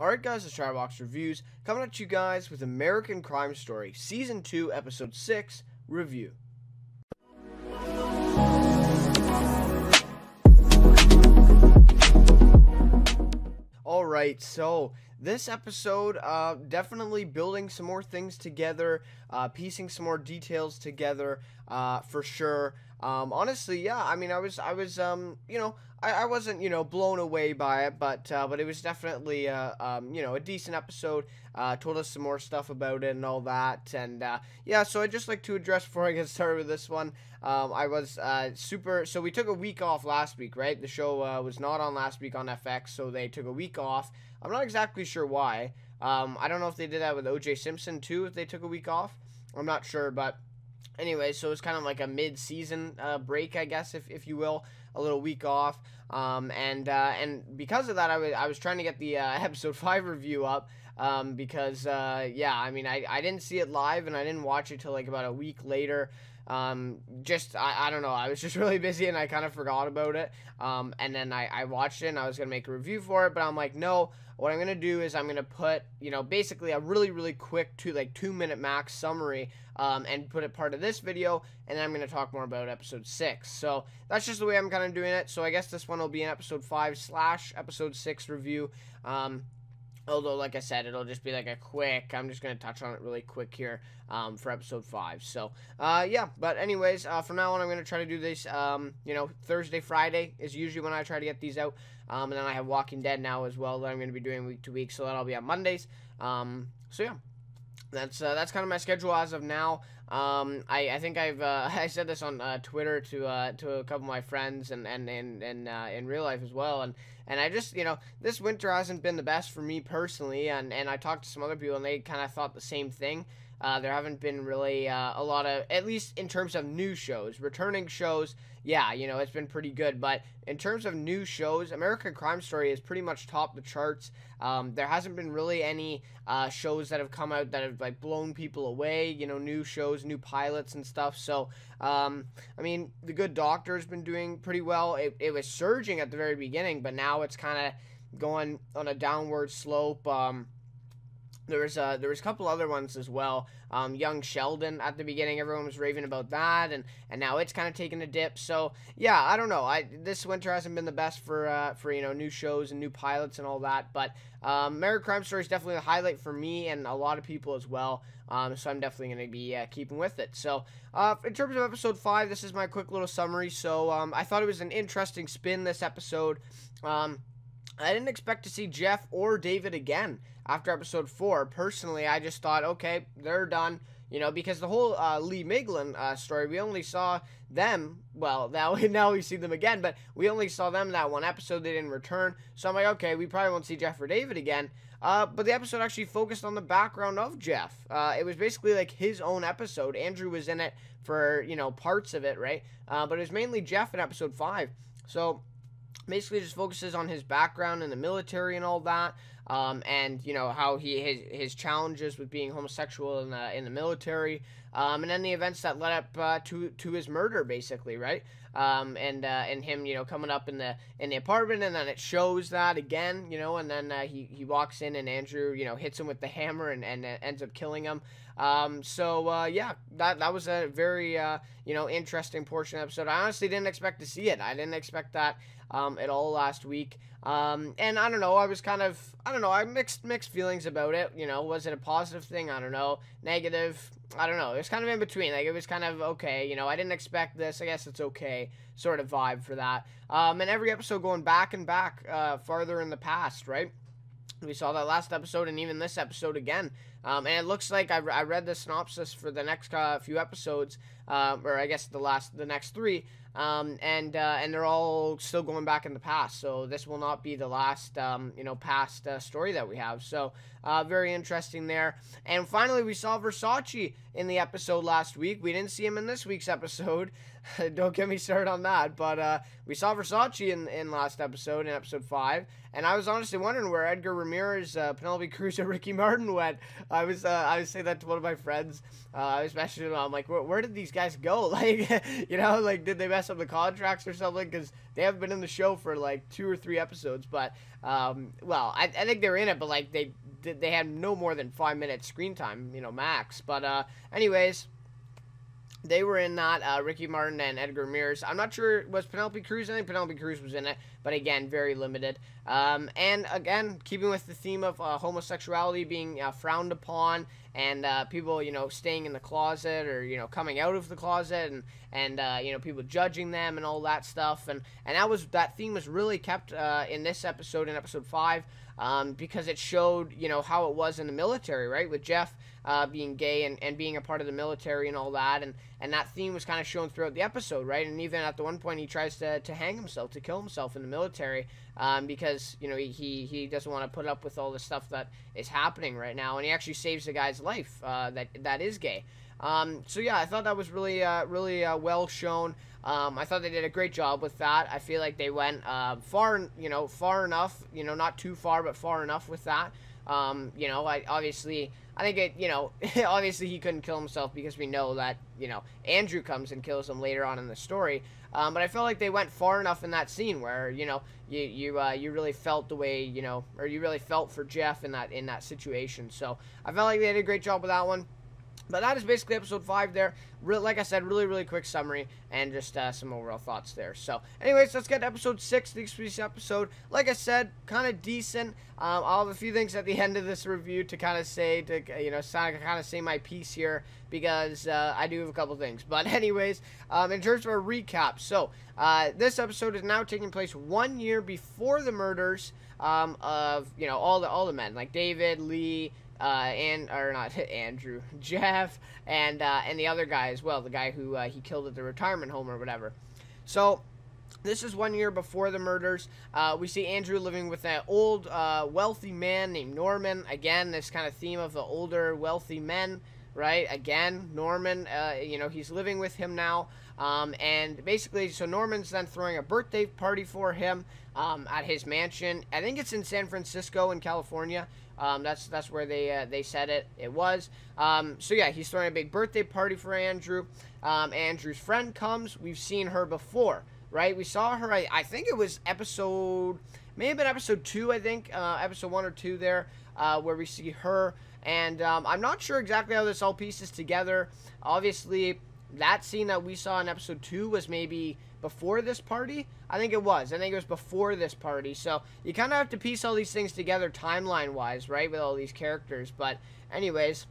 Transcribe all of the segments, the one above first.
Alright guys, it's Chatterbox Reviews, coming at you guys with American Crime Story, Season 2, Episode 6, Review. Alright, so this episode, definitely building some more things together, piecing some more details together, for sure. Honestly, yeah, I mean, I was, I wasn't, blown away by it, but it was definitely, a decent episode. Told us some more stuff about it and all that, and, yeah, so I'd just like to address before I get started with this one, I was, so we took a week off last week, right? The show, was not on last week on FX, so they took a week off. I'm not exactly sure why. I don't know if they did that with O.J. Simpson, too, if they took a week off. I'm not sure, but anyway, so it's kind of like a mid-season break, I guess, if you will, a little week off, and because of that, I was trying to get the episode 5 review up, because yeah, I mean, I didn't see it live, and I didn't watch it till like about a week later. I don't know, I was just really busy and I kind of forgot about it, and then I watched it and I was gonna make a review for it, but I'm like, no, what I'm gonna do is I'm gonna put, basically a really quick 2-minute max summary, and put it part of this video, and then I'm gonna talk more about episode 6. So that's just the way I'm kind of doing it. So I guess this one will be an episode 5/episode 6 review. Although, like I said, it'll just be like a quick, I'm just going to touch on it really quick here, for episode 5. So, yeah, but anyways, from now on, I'm going to try to do this, Thursday, Friday is usually when I try to get these out, and then I have Walking Dead now as well that I'm going to be doing week to week, so that'll be on Mondays. So yeah, that's kind of my schedule as of now. I think I said this on Twitter to a couple of my friends and in real life as well, and I just, this winter hasn't been the best for me personally, and I talked to some other people and they kind of thought the same thing. There haven't been really a lot of, at least in terms of new shows, returning shows. Yeah, it's been pretty good, but in terms of new shows, American Crime Story has pretty much topped the charts. There hasn't been really any shows that have come out that have like blown people away, new shows, new pilots and stuff. So, I mean, The Good Doctor has been doing pretty well. It was surging at the very beginning, but now it's kind of going on a downward slope. There was a couple other ones as well. Young Sheldon at the beginning, everyone was raving about that, and now it's kind of taken a dip. So yeah, I don't know. This winter hasn't been the best for new shows and new pilots and all that. But American Crime Story is definitely the highlight for me and a lot of people as well. So I'm definitely going to be keeping with it. So in terms of episode 5, this is my quick little summary. So I thought it was an interesting spin this episode. I didn't expect to see Jeff or David again after episode 4. Personally, I just thought, okay, they're done, because the whole Lee Miglin story, we only saw them, well, now we see them again, but we only saw them that one episode. They didn't return, so I'm like, okay, we probably won't see Jeff or David again. But the episode actually focused on the background of Jeff. It was basically like his own episode. Andrew was in it for, parts of it, right? But it was mainly Jeff in episode 5. So basically just focuses on his background in the military and all that, and how his challenges with being homosexual in the military, and then the events that led up to his murder, basically, right? And him coming up in the apartment, and then it shows that again, and then he walks in and Andrew hits him with the hammer and ends up killing him. Yeah, that was a very interesting portion of the episode. I honestly didn't expect to see it. I didn't expect that at all last week. And I don't know, I have mixed feelings about it. Was it a positive thing? I don't know. Negative? I don't know. It was kind of in between. Like, it was kind of okay. I didn't expect this. I guess it's okay sort of vibe for that. And every episode going back and back, farther in the past, right? We saw that last episode and even this episode again. And it looks like I read the synopsis for the next few episodes, or I guess the next 3, and they're all still going back in the past. So this will not be the last, past story that we have. So very interesting there. And finally, we saw Versace in the episode last week. We didn't see him in this week's episode. Don't get me started on that. But we saw Versace in last episode, in episode 5. And I was honestly wondering where Edgar Ramirez, Penelope Cruz, and Ricky Martin went. I was saying that to one of my friends. I was messaging him. I'm like, where did these guys go? Like, did they mess mess up the contracts or something, because they haven't been in the show for like 2 or 3 episodes. But well, I think they're in it, but like they had no more than 5 minutes screen time, max. But anyways, they were in that, Ricky Martin and Edgar Ramirez. I'm not sure, was Penelope Cruz? I think Penelope Cruz was in it, but again, very limited. And again, keeping with the theme of homosexuality being frowned upon, and people, staying in the closet, or, coming out of the closet, and people judging them and all that stuff. And that theme was really kept in this episode, in episode 5, because it showed, how it was in the military, right? With Jeff being gay and being a part of the military and all that, and that theme was kind of shown throughout the episode, right? And even at the one point, he tries to hang himself, to kill himself in the military, because he doesn't want to put up with all the stuff that is happening right now, and he actually saves the guy's life that is gay. So yeah, I thought that was really well shown. I thought they did a great job with that. I feel like they went far enough, not too far, but far enough with that. I think it, obviously he couldn't kill himself, because we know that, Andrew comes and kills him later on in the story. But I felt like they went far enough in that scene where, you really felt the way, or you really felt for Jeff in that situation. So I felt like they did a great job with that one. But that is basically episode 5 there. Like I said, really quick summary, and just some overall thoughts there. So anyways, let's get to episode 6, this week's episode. Like I said, kind of decent. I'll have a few things at the end of this review to kind of say, say my piece here, because I do have a couple things. But anyways, in terms of a recap, so this episode is now taking place 1 year before the murders of all the men, like David, Lee, Andrew, Jeff, and the other guy as well, the guy who he killed at the retirement home or whatever. So this is 1 year before the murders. We see Andrew living with an old, wealthy man named Norman. Again, this kind of theme of the older, wealthy men, right? Again, Norman, he's living with him now. And basically, so Norman's then throwing a birthday party for him at his mansion. I think it's in San Francisco in California. That's where they said it was. So yeah, he's throwing a big birthday party for Andrew. Andrew's friend comes. We've seen her before, right? We saw her, I think it was may have been episode 2, I think, episode 1 or 2 there, where we see her. And I'm not sure exactly how this all pieces together. Obviously, that scene that we saw in episode 2 was maybe before this party. I think it was before this party. So you kind of have to piece all these things together timeline wise, right, with all these characters. But anyways,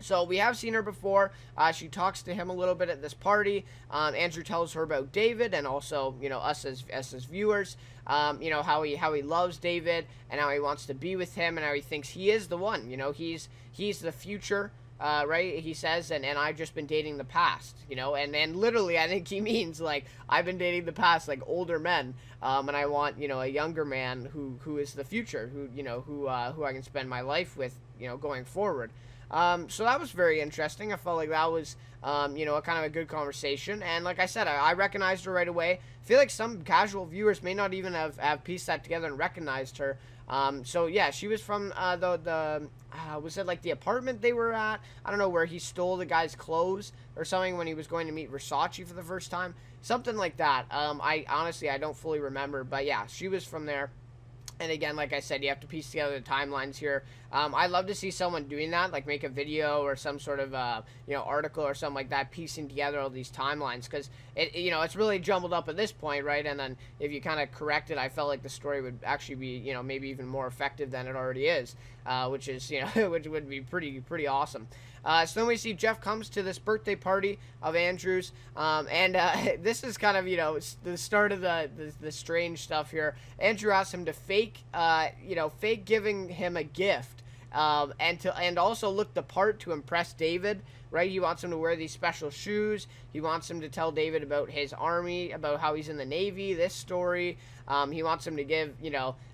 so we have seen her before. She talks to him a little bit at this party. Andrew tells her about David, and also, us as viewers, how he loves David, and how he wants to be with him, and how he thinks he is the one. He's the future. Right, he says, and I've just been dating the past, and literally, I think he means, like, I've been dating the past, like, older men, and I want, a younger man who is the future, who I can spend my life with, going forward. So that was very interesting. I felt like that was, a kind of a good conversation, and like I said, I recognized her right away. I feel like some casual viewers may not even have pieced that together and recognized her. So yeah, she was from was it like the apartment they were at? I don't know, where he stole the guy's clothes or something when he was going to meet Versace for the first time, something like that. I honestly, I don't fully remember, but yeah, she was from there. And again, like I said, you have to piece together the timelines here. I'd love to see someone doing that, like make a video or some sort of, article or something like that, piecing together all these timelines, because it's really jumbled up at this point, right? And then if you kind of correct it, I felt like the story would actually be, maybe even more effective than it already is, which is, which would be pretty awesome. So then we see Jeff comes to this birthday party of Andrew's, and this is kind of, the start of the strange stuff here. Andrew asks him to fake giving him a gift, and also look the part to impress David, right? He wants him to wear these special shoes. He wants him to tell David about his army, about how he's in the Navy, this story. He wants him to give,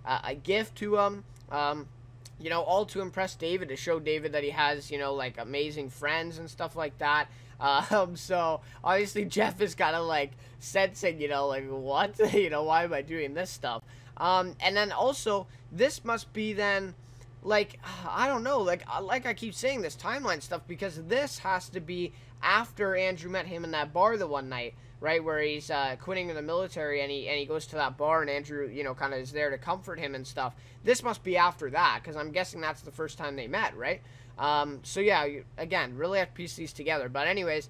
a gift to him. All to impress David, to show David that he has, like, amazing friends and stuff like that. So obviously Jeff is kind of like sensing, like, what, why am I doing this stuff? And then also, this must be then, like, I don't know, like I keep saying this timeline stuff, because this has to be after Andrew met him in that bar the one night, right, where he's quitting the military, and he goes to that bar, and Andrew, you know, kind of is there to comfort him and stuff. This must be after that, because I'm guessing that's the first time they met, right? So yeah, again, really have to piece these together. But anyways,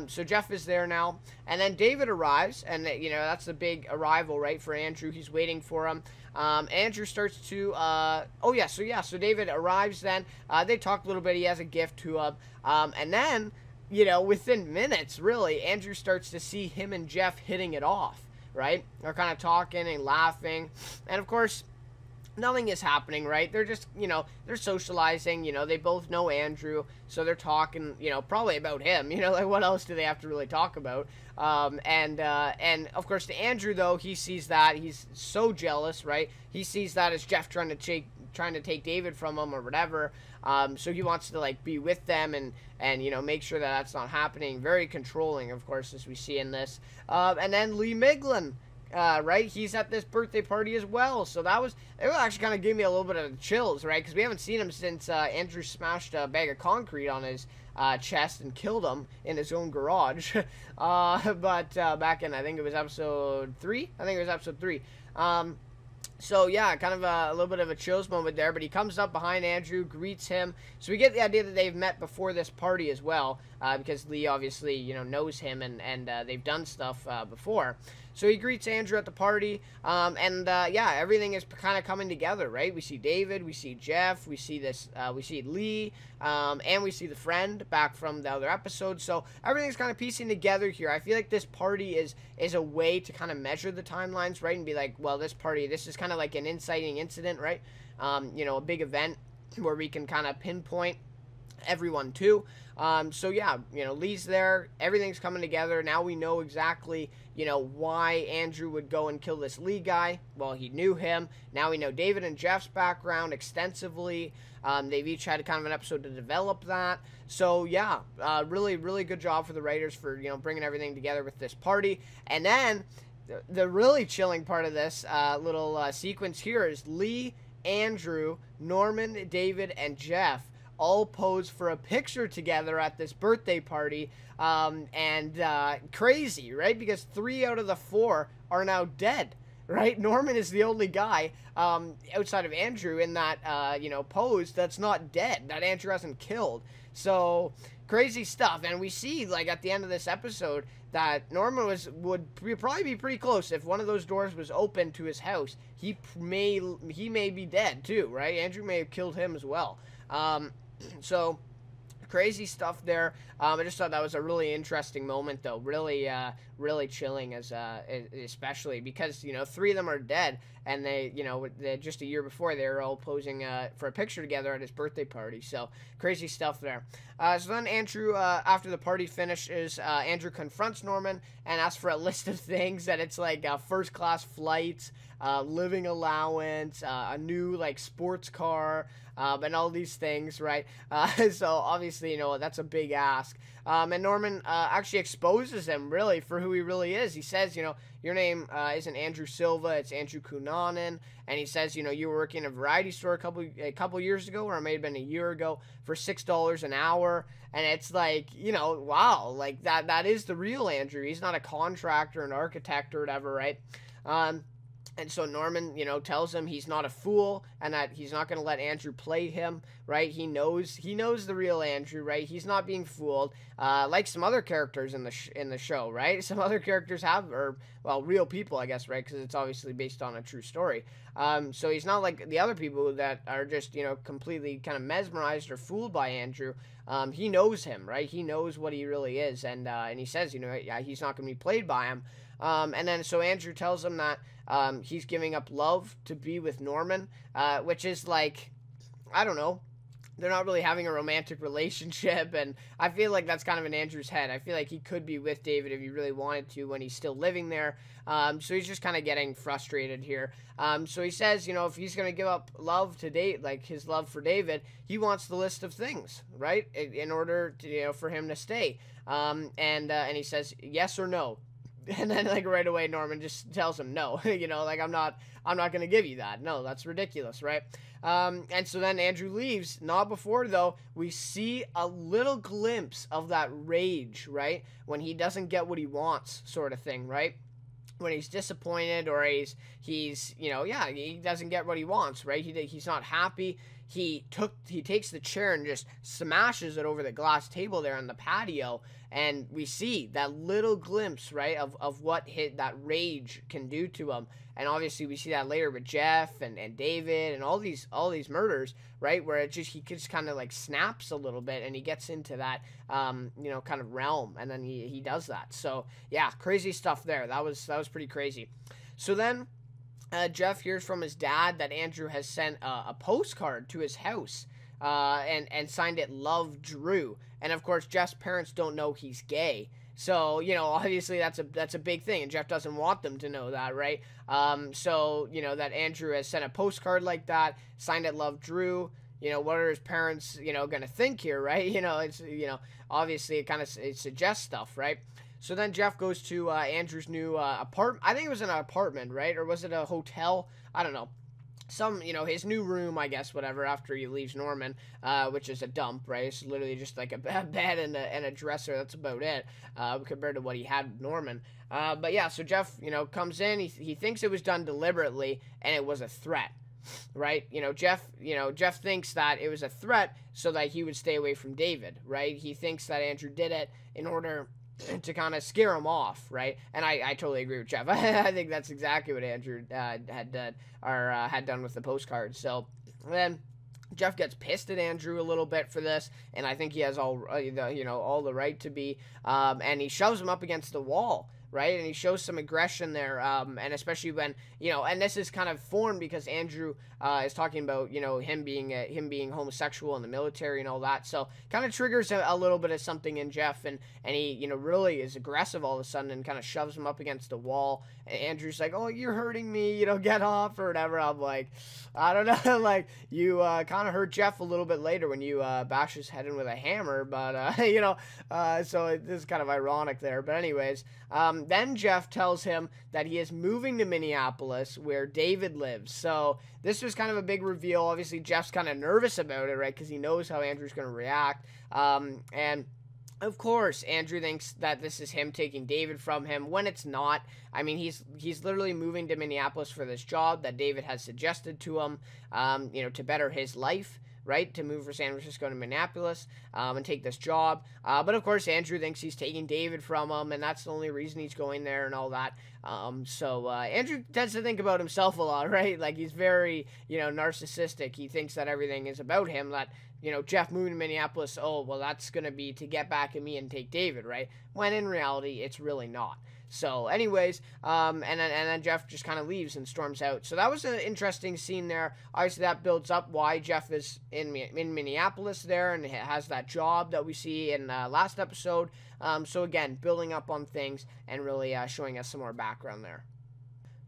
so Jeff is there now, and then David arrives, and you know, that's the big arrival, right, for Andrew. He's waiting for him. Andrew starts to, so David arrives then. They talk a little bit. He has a gift to him, and then, you know, within minutes, really, Andrew starts to see him and Jeff hitting it off, right? They're kind of talking and laughing, and of course, nothing is happening, right? They're just, you know, they're socializing, you know, they both know Andrew, so they're talking, you know, probably about him, you know, like what else do they have to really talk about? And of course to Andrew, though, he sees that, he's so jealous, right? He sees that as Jeff trying to take David from him or whatever. So he wants to, like, be with them and you know, make sure that that's not happening. Very controlling, of course, as we see in this. And then Lee Miglin, right, he's at this birthday party as well, so it actually kind of gave me a little bit of chills, right, because we haven't seen him since Andrew smashed a bag of concrete on his chest and killed him in his own garage, but back in, I think it was episode 3, so yeah, kind of a little bit of a chills moment there, but he comes up behind Andrew, greets him, so we get the idea that they've met before this party as well, because Lee obviously, you know, knows him, and they've done stuff before. So he greets Andrew at the party, yeah, everything is kind of coming together, right? We see David, we see Jeff, we see Lee, and we see the friend back from the other episode. So everything's kind of piecing together here. I feel like this party is a way to kind of measure the timelines, right? And be like, well, this is kind of like an inciting incident, right? You know, a big event where we can kind of pinpoint everyone too. So yeah, you know, Lee's there, everything's coming together. Now we know exactly, you know, why Andrew would go and kill this Lee guy. Well, he knew him. Now we know David and Jeff's background extensively. They've each had kind of an episode to develop that. So yeah, really, really good job for the writers for, you know, bringing everything together with this party. And then the really chilling part of this little sequence here is Lee, Andrew, Norman, David, and Jeff all pose for a picture together at this birthday party, crazy, right? Because 3 out of the 4 are now dead, right? Norman is the only guy outside of Andrew in that, you know, pose that's not dead, that Andrew hasn't killed. So crazy stuff. And we see, like, at the end of this episode that Norman would probably be pretty close. If one of those doors was open to his house, he may be dead too, right? Andrew may have killed him as well. So crazy stuff there. I just thought that was a really interesting moment, though. Really, really chilling, especially because, you know, 3 of them are dead, and they, you know, just a year before they were all posing for a picture together at his birthday party. So crazy stuff there. So then Andrew, after the party finishes, Andrew confronts Norman and asks for a list of things, that it's like first class flights, living allowance, a new, like, sports car, and all these things, right? So obviously, you know, that's a big ask. And Norman actually exposes him, really, for who he really is. He says, you know, your name isn't Andrew Silva, it's Andrew Cunanan. And he says, you know, you were working in a variety store a couple years ago, or it may have been a year ago, for $6 an hour. And it's like, you know, wow, like that is the real Andrew. He's not a contractor, an architect, or whatever, right? And so Norman, you know, tells him he's not a fool, and that he's not going to let Andrew play him, right? He knows the real Andrew, right? He's not being fooled, like some other characters in the show, right? Some other characters well, real people, I guess, right? Because it's obviously based on a true story. So he's not like the other people that are just, you know, completely kind of mesmerized or fooled by Andrew. He knows him, right? He knows what he really is, and he says, you know, yeah, he's not going to be played by him. And then so Andrew tells him that he's giving up love to be with Norman, which is like, I don't know, they're not really having a romantic relationship, and I feel like that's kind of in Andrew's head. I feel like he could be with David if he really wanted to when he's still living there, so he's just kind of getting frustrated here. So he says, you know, if he's going to give up love to date, like his love for David, he wants the list of things, right, in order to, you know, for him to stay, and he says yes or no. And then like right away Norman just tells him no, like I'm not going to give you that. No, that's ridiculous, right? And so then Andrew leaves. Not before though we see a little glimpse of that rage, right? When he doesn't get what he wants, sort of thing, right? When he's disappointed or he's he doesn't get what he wants, right? He's not happy. He takes the chair and just smashes it over the glass table there on the patio, and we see that little glimpse, right, of what that rage can do to him. And obviously we see that later with Jeff and David and all these murders, right, where he just kind of like snaps a little bit and he gets into that kind of realm, and then he does that. So yeah, crazy stuff there. That was pretty crazy. So then Jeff hears from his dad that Andrew has sent a postcard to his house and signed it "Love Drew." And of course Jeff's parents don't know he's gay. So, obviously that's a big thing, and Jeff doesn't want them to know that, right? So, that Andrew has sent a postcard like that, signed it "Love Drew." What are his parents, going to think here, right? It's, obviously it suggests stuff, right? So then Jeff goes to Andrew's new apartment. I think it was an apartment, right? Or was it a hotel? I don't know. His new room, I guess, whatever, after he leaves Norman, which is a dump, right? It's literally just like a bed and a dresser. That's about it, compared to what he had with Norman. But yeah, so Jeff, comes in. He thinks it was done deliberately, and it was a threat, right? Jeff thinks that it was a threat so that he would stay away from David, right? He thinks that Andrew did it in order to kind of scare him off, right? And I totally agree with Jeff. I think that's exactly what Andrew had done with the postcards. So then Jeff gets pissed at Andrew a little bit for this, and I think he has all the right to be. And he shoves him up against the wall, right? And he shows some aggression there, and especially when and this is kind of formed because Andrew is talking about him being homosexual in the military and all that, so kind of triggers a little bit of something in Jeff, and he really is aggressive all of a sudden and kind of shoves him up against the wall. And Andrew's like, "Oh, you're hurting me, get off," or whatever. I'm like, I don't know, like you kind of hurt Jeff a little bit later when you bash his head in with a hammer, but so it is kind of ironic there. But anyways, then Jeff tells him that he is moving to Minneapolis where David lives. So this was kind of a big reveal. Obviously, Jeff's kind of nervous about it, right? Because he knows how Andrew's going to react. And of course, Andrew thinks that this is him taking David from him when it's not. I mean, he's literally moving to Minneapolis for this job that David has suggested to him, to better his life, right? To move from San Francisco to Minneapolis and take this job. But of course, Andrew thinks he's taking David from him, and that's the only reason he's going there and all that. So Andrew tends to think about himself a lot, right? Like he's very, narcissistic. He thinks that everything is about him, that Jeff moving to Minneapolis, oh, well, that's going to be to get back at me and take David, right? When in reality, it's really not. So anyways, and then Jeff just kind of leaves and storms out. So that was an interesting scene there. Obviously, that builds up why Jeff is in Minneapolis there and has that job that we see in last episode. So again, building up on things and really showing us some more background there.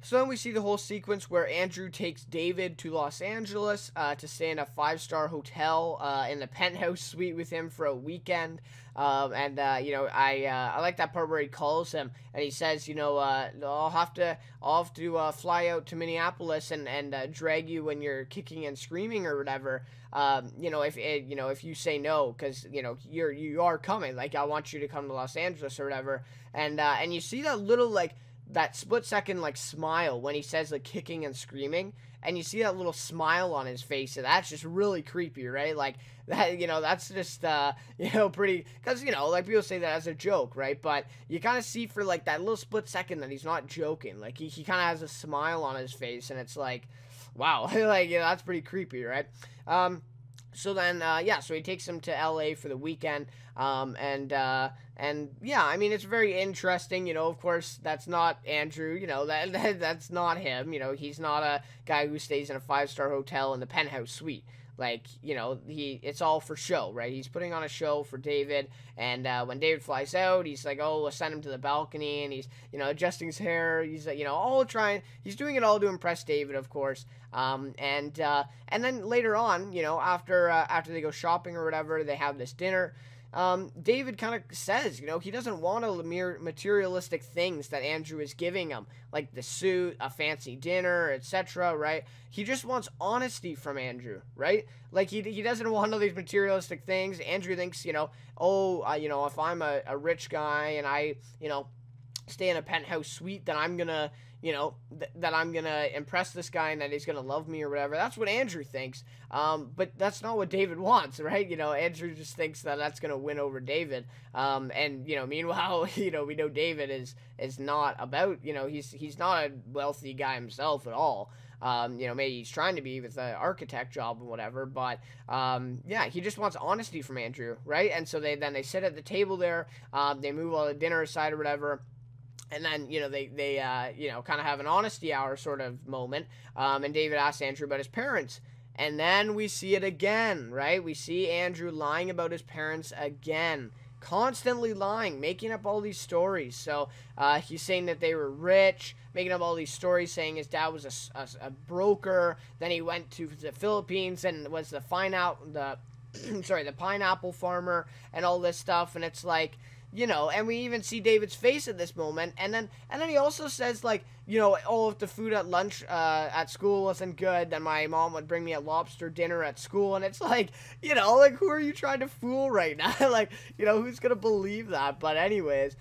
So then we see the whole sequence where Andrew takes David to Los Angeles to stay in a 5-star hotel in the penthouse suite with him for a weekend. I like that part where he calls him and he says, I'll have to fly out to Minneapolis and drag you when you're kicking and screaming or whatever. If you say no, because you are coming. Like I want you to come to Los Angeles or whatever. And you see that little that split second smile when he says kicking and screaming, and you see that little smile on his face, and that's just really creepy, right? Like that, that's just pretty, because people say that as a joke, right? But you kind of see for that little split second that he's not joking. Like he kind of has a smile on his face, and it's like, wow, that's pretty creepy, right? So then, so he takes him to LA for the weekend, and yeah, I mean, it's very interesting, of course, that's not Andrew, that's not him, he's not a guy who stays in a 5-star hotel in the penthouse suite. It's all for show, right? He's putting on a show for David, and when David flies out, he's like, oh, we'll send him to the balcony, and he's, adjusting his hair, he's, he's doing it all to impress David, of course, and then later on, after they go shopping or whatever, they have this dinner, David kind of says, he doesn't want all the mere materialistic things that Andrew is giving him, like the suit, a fancy dinner, etc., right? He just wants honesty from Andrew, right? Like, he doesn't want all these materialistic things. Andrew thinks, if I'm a rich guy and I, stay in a penthouse suite, then I'm gonna, that I'm gonna impress this guy and that he's gonna love me or whatever. That's what Andrew thinks. But that's not what David wants, right? Andrew just thinks that that's gonna win over David. And meanwhile, we know David is not about, he's not a wealthy guy himself at all. Maybe he's trying to be with the architect job and whatever, but he just wants honesty from Andrew, right? And so they sit at the table there, they move all the dinner aside or whatever. And then, they kind of have an honesty hour sort of moment. And David asks Andrew about his parents. And then we see it again, right? We see Andrew lying about his parents again. Constantly lying, making up all these stories. So he's saying that they were rich, making up all these stories, saying his dad was a broker. Then he went to the Philippines and was the pineapple farmer and all this stuff. And it's like, and we even see David's face at this moment, and then he also says, like, if the food at lunch at school wasn't good, then my mom would bring me a lobster dinner at school, and it's like, who are you trying to fool right now? Like, who's gonna believe that? But anyways,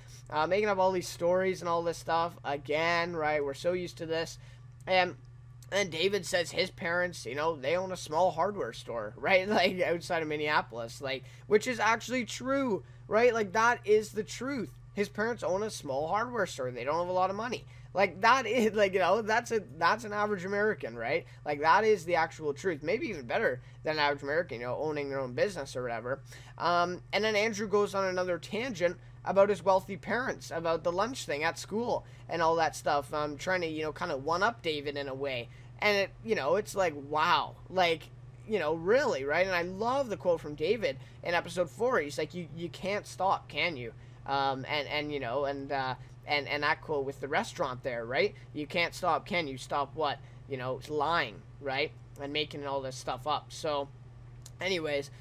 making up all these stories and all this stuff again, right? We're so used to this, and David says his parents, they own a small hardware store, right? Like, outside of Minneapolis, like, which is actually true, right? Like, that is the truth. His parents own a small hardware store. They don't have a lot of money. Like, that is, like, that's an average American, right? Like, that is the actual truth. Maybe even better than an average American, owning their own business or whatever. And then Andrew goes on another tangent about his wealthy parents, about the lunch thing at school and all that stuff. Trying to, kind of one-up David in a way. And it's like, wow, like, really, right? And I love the quote from David in episode 4. He's like, you can't stop, can you? And that quote with the restaurant there, right? You can't stop, can you? Stop what? It's lying, right? And making all this stuff up. So, anyways,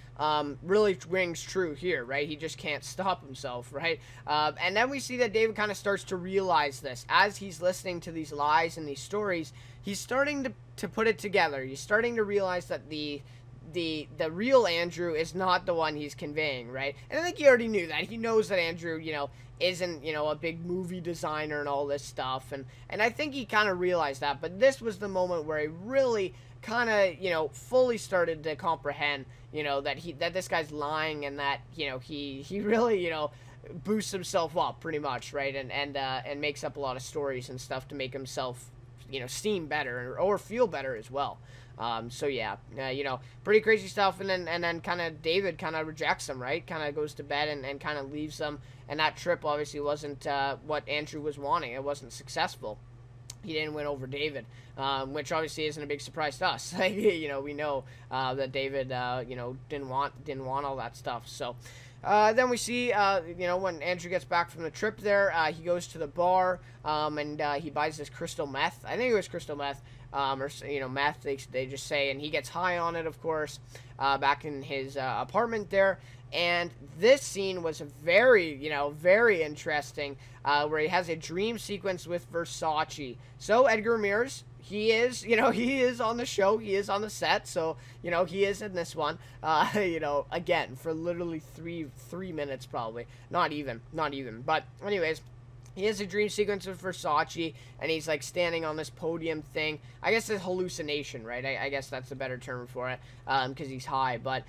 really rings true here, right? He just can't stop himself, right? And then we see that David kind of starts to realize this. As he's listening to these lies and these stories, he's starting to put it together. He's starting to realize that the real Andrew is not the one he's conveying, right? And I think he already knew that. He knows that Andrew, isn't, a big movie designer and all this stuff. And I think he kind of realized that. But this was the moment where he really kind of, fully started to comprehend, that this guy's lying and that, he really, boosts himself up pretty much, right? And makes up a lot of stories and stuff to make himself, seem better or feel better as well. So yeah, pretty crazy stuff. And then kind of David kind of rejects him, right? Kind of goes to bed and kind of leaves them. And that trip obviously wasn't what Andrew was wanting. It wasn't successful. He didn't win over David, which obviously isn't a big surprise to us. We know that David, didn't want all that stuff. So then we see, when Andrew gets back from the trip there, he goes to the bar, and he buys this crystal meth. I think it was crystal meth, or meth. They just say, and he gets high on it, of course, back in his apartment there. And this scene was very interesting, where he has a dream sequence with Versace. So Edgar Ramirez, he is on the show, he is on the set, so, he is in this one, again, for literally three minutes probably, not even, but anyways, he has a dream sequence with Versace, and he's, like, standing on this podium thing. I guess it's a hallucination, right? I guess that's the better term for it, because he's high. But,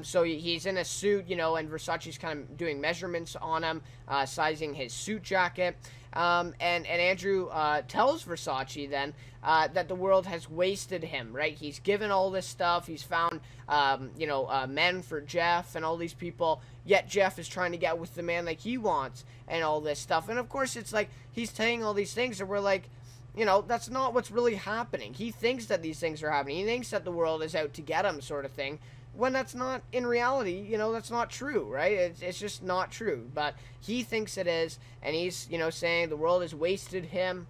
so he's in a suit, and Versace's kind of doing measurements on him, sizing his suit jacket. And Andrew tells Versace then that the world has wasted him, right? He's given all this stuff. He's found, men for Jeff and all these people, yet Jeff is trying to get with the man like he wants and all this stuff. And, of course, it's like he's saying all these things and we're like, that's not what's really happening. He thinks that these things are happening. He thinks that the world is out to get him sort of thing. When that's not, in reality, that's not true, right? It's just not true. But he thinks it is, and he's, saying the world has wasted him,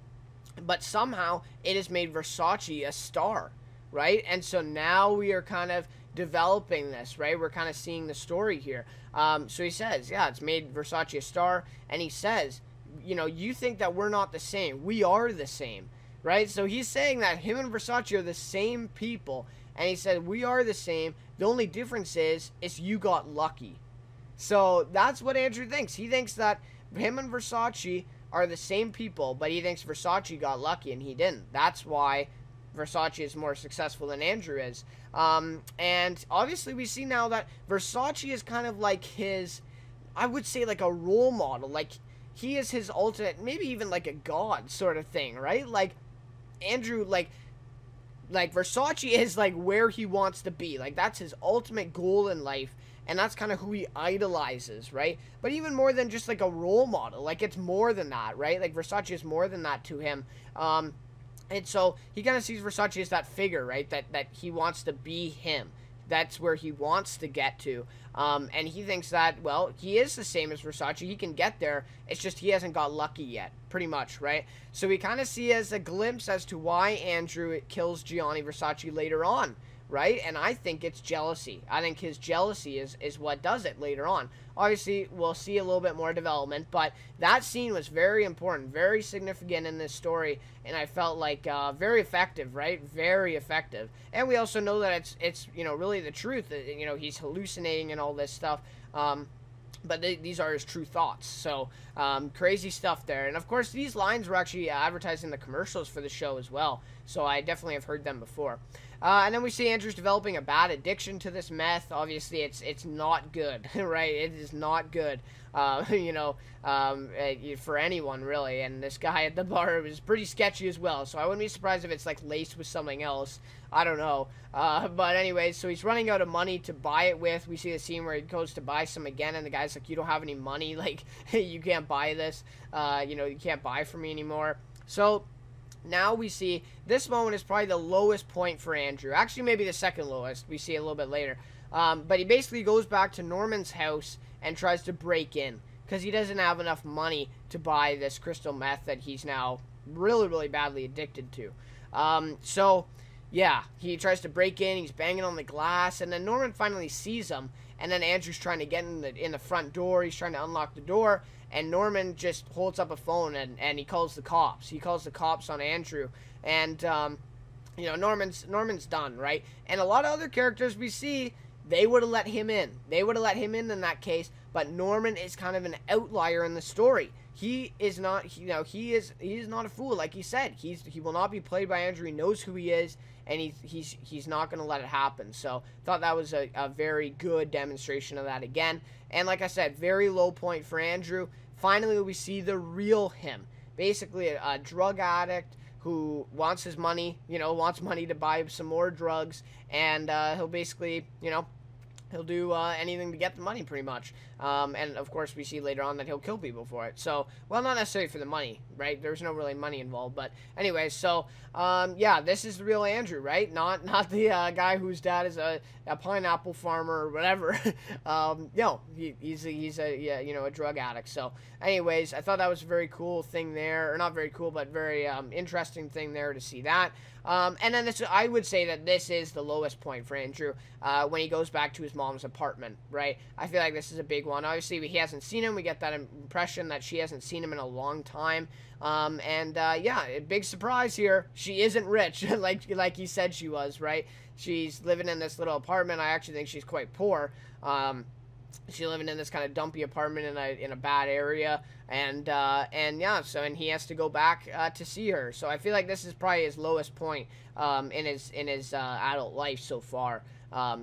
but somehow it has made Versace a star, right? And so now we are kind of, developing this, right? We're kind of seeing the story here. So he says, yeah, it's made Versace a star, and he says, you know, you think that we're not the same. We are the same, right? So he's saying that him and Versace are the same people, and he said, we are the same. The only difference is you got lucky. So that's what Andrew thinks. He thinks that him and Versace are the same people, but he thinks Versace got lucky and he didn't. That's why Versace is more successful than Andrew is. And obviously we see now that Versace is kind of like his, I would say, like a role model. Like, he is his ultimate, maybe even like a god sort of thing, right? Like, Andrew, like Versace is like where he wants to be. Like, that's his ultimate goal in life, and that's kind of who he idolizes, right? But even more than just like a role model, like, it's more than that, right? Like, Versace is more than that to him. And so he kind of sees Versace as that figure, right? That he wants to be him. That's where he wants to get to. And he thinks that, well, he is the same as Versace. He can get there. It's just he hasn't got lucky yet, pretty much, right? So we kind of see as a glimpse as to why Andrew kills Gianni Versace later on, right? And I think it's jealousy. I think his jealousy is what does it later on. Obviously, we'll see a little bit more development, but that scene was very important, very significant in this story, and I felt like very effective, right? Very effective. And we also know that it's you know, really the truth. You know, he's hallucinating and all this stuff. But these are his true thoughts. So, crazy stuff there. And, of course, these lines were actually advertised in the commercials for the show as well. So I definitely have heard them before. And then we see Andrew's developing a bad addiction to this meth. Obviously, it's not good, right? It is not good, you know, for anyone, really. And this guy at the bar was pretty sketchy as well. So I wouldn't be surprised if it's, like, laced with something else. I don't know. But anyways, so he's running out of money to buy it with. We see the scene where he goes to buy some again, and the guy's like, you don't have any money. Like, you can't buy this. You know, you can't buy from me anymore. So now we see this moment is probably the lowest point for Andrew. Actually, maybe the second lowest. We see it a little bit later. But he basically goes back to Norman's house and tries to break in because he doesn't have enough money to buy this crystal meth that he's now really, really badly addicted to. So yeah, he tries to break in. He's banging on the glass, and then Norman finally sees him. And then Andrew's trying to get in the front door. He's trying to unlock the door, and Norman just holds up a phone and he calls the cops. He calls the cops on Andrew, and you know, Norman's done, right? And a lot of other characters we see, they would have let him in. They would have let him in that case, but Norman is kind of an outlier in the story. He is not, you know, he is not a fool, like he said. He will not be played by Andrew. He knows who he is, and he's not going to let it happen. So thought that was a very good demonstration of that again. And like I said, very low point for Andrew. Finally, we see the real him. Basically, a drug addict who wants his money, you know, wants money to buy some more drugs, and he'll basically, you know, he'll do anything to get the money, pretty much. And, of course, we see later on that he'll kill people for it. So, well, not necessarily for the money, right? There's no really money involved. But, anyway, so, yeah, this is the real Andrew, right? Not the guy whose dad is a pineapple farmer or whatever. No, he's a yeah, you know, a drug addict. So, anyways, I thought that was a very cool thing there. Or not very cool, but very interesting thing there to see that. And then I would say that this is the lowest point for Andrew when he goes back to his mom's apartment, right? I feel like this is a big one. Obviously, he hasn't seen him. We get that impression that she hasn't seen him in a long time. Yeah, a big surprise here. She isn't rich, like he said she was, right? She's living in this little apartment. I actually think she's quite poor. She's living in this kind of dumpy apartment in a bad area, and yeah, so he has to go back to see her. So I feel like this is probably his lowest point in his adult life so far.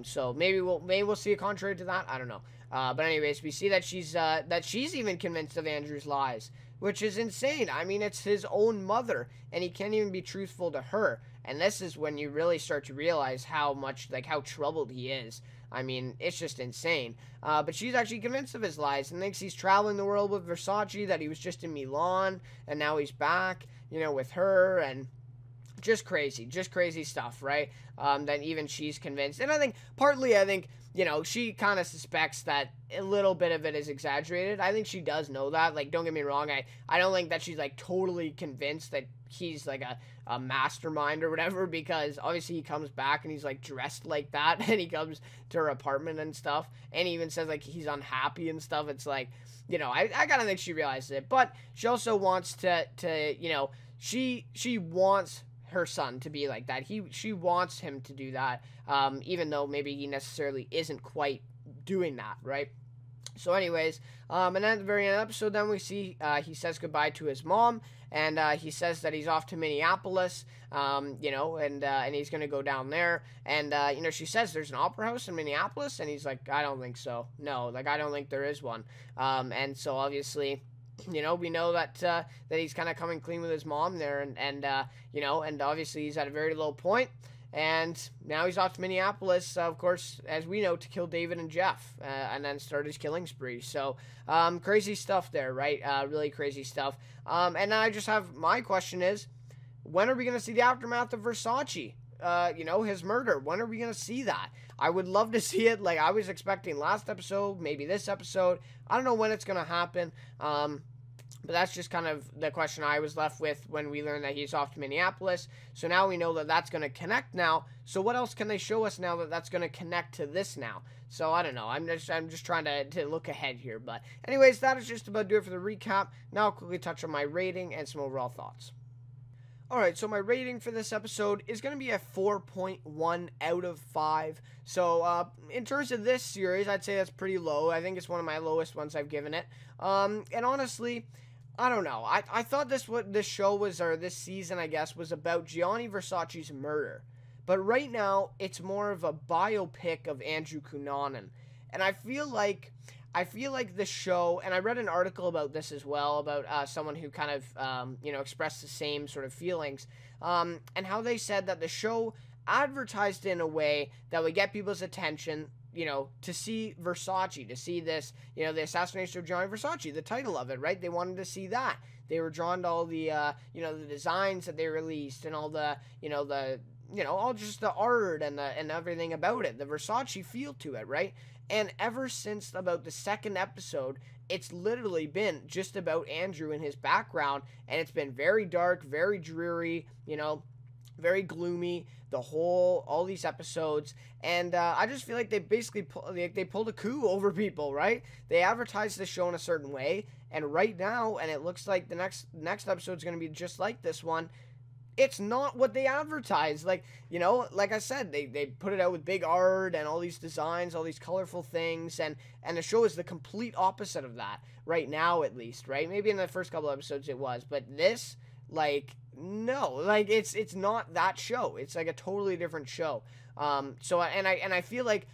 So maybe we'll see a contrary to that. I don't know. But anyways, we see that she's even convinced of Andrew's lies, which is insane. I mean, it's his own mother, and he can't even be truthful to her. And this is when you really start to realize how troubled he is. I mean, it's just insane. But she's actually convinced of his lies and thinks he's traveling the world with Versace, that he was just in Milan, and now he's back, you know, with her, and just crazy stuff, right? That even she's convinced. And I think she kind of suspects that a little bit of it is exaggerated. I think she does know that. Like, don't get me wrong. I don't think that she's, like, totally convinced that he's, like, a mastermind or whatever, because obviously he comes back and he's, like, dressed like that, and he comes to her apartment and stuff, and he even says, like, he's unhappy and stuff. It's like, I kind of think she realizes it, but she also wants to she wants her son to be like that. She wants him to do that, even though maybe he necessarily isn't quite doing that, right? So anyways, and then at the very end of the episode, then we see he says goodbye to his mom, and he says that he's off to Minneapolis, and he's going to go down there, and, she says there's an opera house in Minneapolis, and he's like, I don't think so. No, like, I don't think there is one. And so obviously, we know that that he's kind of coming clean with his mom there, and obviously he's at a very low point. And now he's off to Minneapolis, of course, as we know, to kill David and Jeff, and then start his killing spree. So, crazy stuff there, right? Really crazy stuff. And then I just have, my question is, when are we going to see the aftermath of Versace? His murder. When are we going to see that? I would love to see it. Like, I was expecting last episode, maybe this episode. I don't know when it's going to happen. But that's just kind of the question I was left with when we learned that he's off to Minneapolis. So now we know that that's going to connect now. So what else can they show us now that that's going to connect to this now? So I don't know. I'm just trying to look ahead here. But anyways, that is just about do it for the recap. Now I'll quickly touch on my rating and some overall thoughts. Alright, so my rating for this episode is going to be a 4.1 out of 5. So, in terms of this series, I'd say that's pretty low. I think it's one of my lowest ones I've given it. And honestly, I don't know. I thought this show was, or this season, I guess, was about Gianni Versace's murder. But right now, it's more of a biopic of Andrew Cunanan. And I feel like the show, and I read an article about this as well, about someone who kind of, expressed the same sort of feelings, and how they said that the show advertised in a way that would get people's attention, to see Versace, to see this, the assassination of Gianni Versace, the title of it, right? They wanted to see that. They were drawn to all the, the designs that they released, and all the, all just the art and everything about it, the Versace feel to it, right? And ever since about the second episode, it's literally been just about Andrew and his background, and it's been very dark, very dreary, very gloomy, all these episodes, and I just feel like they basically pulled a coup over people, right? They advertised the show in a certain way, and right now, and it looks like the next episode is going to be just like this one. It's not what they advertise. Like, like I said, they put it out with big art and all these designs, all these colorful things, and the show is the complete opposite of that, right now at least, right? Maybe in the first couple episodes it was, but this, like, no, like, it's not that show. It's like a totally different show. So, I feel like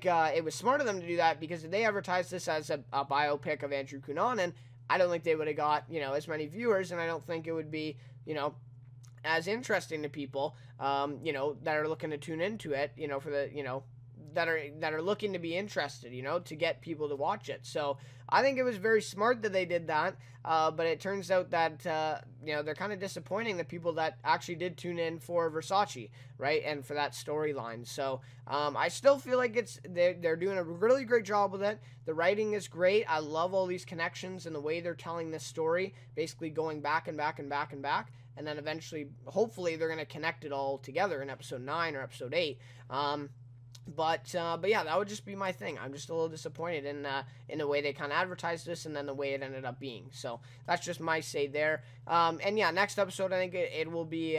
it was smart of them to do that, because if they advertised this as a biopic of Andrew Cunanan, I don't think they would have got, as many viewers, and I don't think it would be, as interesting to people, that are looking to tune into it, for the, that are looking to be interested, to get people to watch it. So I think it was very smart that they did that, but it turns out that, they're kind of disappointing the people that actually did tune in for Versace, right, and for that storyline. So I still feel like they're doing a really great job with it. The writing is great. I love all these connections and the way they're telling this story, basically going back and back and back and back. And then eventually, hopefully, they're going to connect it all together in episode 9 or episode 8. But yeah, that would just be my thing. I'm just a little disappointed in the way they kind of advertised this, and then the way it ended up being. So that's just my say there. And yeah, next episode, I think it will be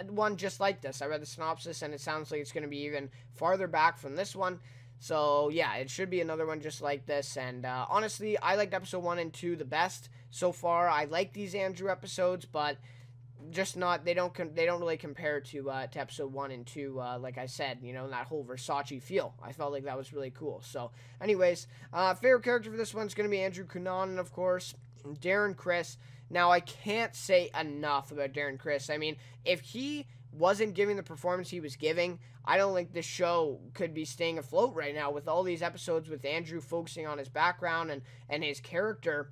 one just like this. I read the synopsis, and it sounds like it's going to be even farther back from this one. So yeah, it should be another one just like this. And honestly, I liked episode 1 and 2 the best so far. I like these Andrew episodes, but just not, they don't really compare to episode 1 and 2, like I said, that whole Versace feel. I felt like that was really cool. So anyways, favorite character for this one's going to be Andrew Cunanan, of course. Darren Criss. Now, I can't say enough about Darren Criss. I mean, if he wasn't giving the performance he was giving, I don't think this show could be staying afloat right now with all these episodes with Andrew focusing on his background and his character.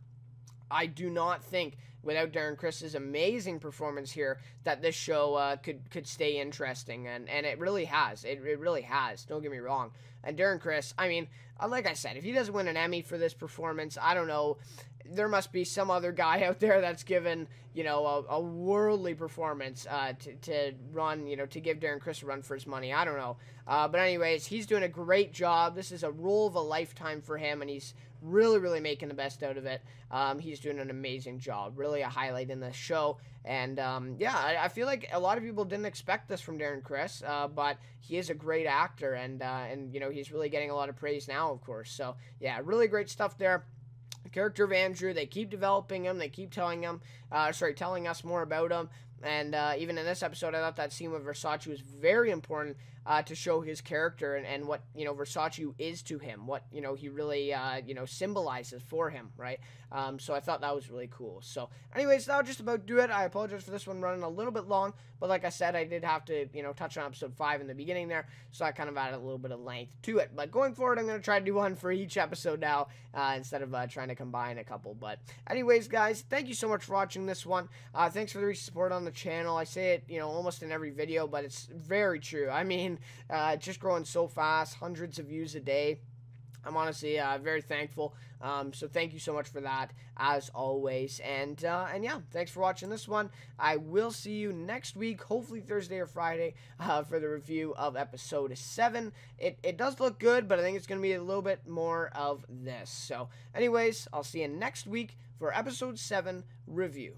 I do not think, without Darren Criss' amazing performance here, that this show could stay interesting, and it really has. It really has. Don't get me wrong. And Darren Criss, I mean, like I said, if he doesn't win an Emmy for this performance, I don't know. There must be some other guy out there that's given, a worldly performance to run, to give Darren Criss a run for his money. I don't know. But anyways, he's doing a great job. This is a role of a lifetime for him, and he's really, really making the best out of it. He's doing an amazing job. Really a highlight in the show. And, I feel like a lot of people didn't expect this from Darren Criss, but he is a great actor, and he's really getting a lot of praise now, of course. So, yeah, really great stuff there. The character of Andrew, they keep developing him. They keep telling us more about him. And even in this episode, I thought that scene with Versace was very important to show his character and what, Versace is to him, what, he really, symbolizes for him, right? So I thought that was really cool. So anyways, that'll just about do it. I apologize for this one running a little bit long, but like I said, I did have to, touch on episode 5 in the beginning there, so I kind of added a little bit of length to it. But going forward, I'm going to try to do one for each episode now, instead of trying to combine a couple. But anyways, guys, thank you so much for watching this one. Thanks for the recent support on the channel. I say it, almost in every video, but it's very true. I mean, just growing so fast, hundreds of views a day. I'm honestly very thankful. So thank you so much for that, as always. And yeah, thanks for watching this one. I will see you next week, hopefully Thursday or Friday, for the review of episode 7. It does look good, but I think it's going to be a little bit more of this. So anyways, I'll see you next week for episode 7 review.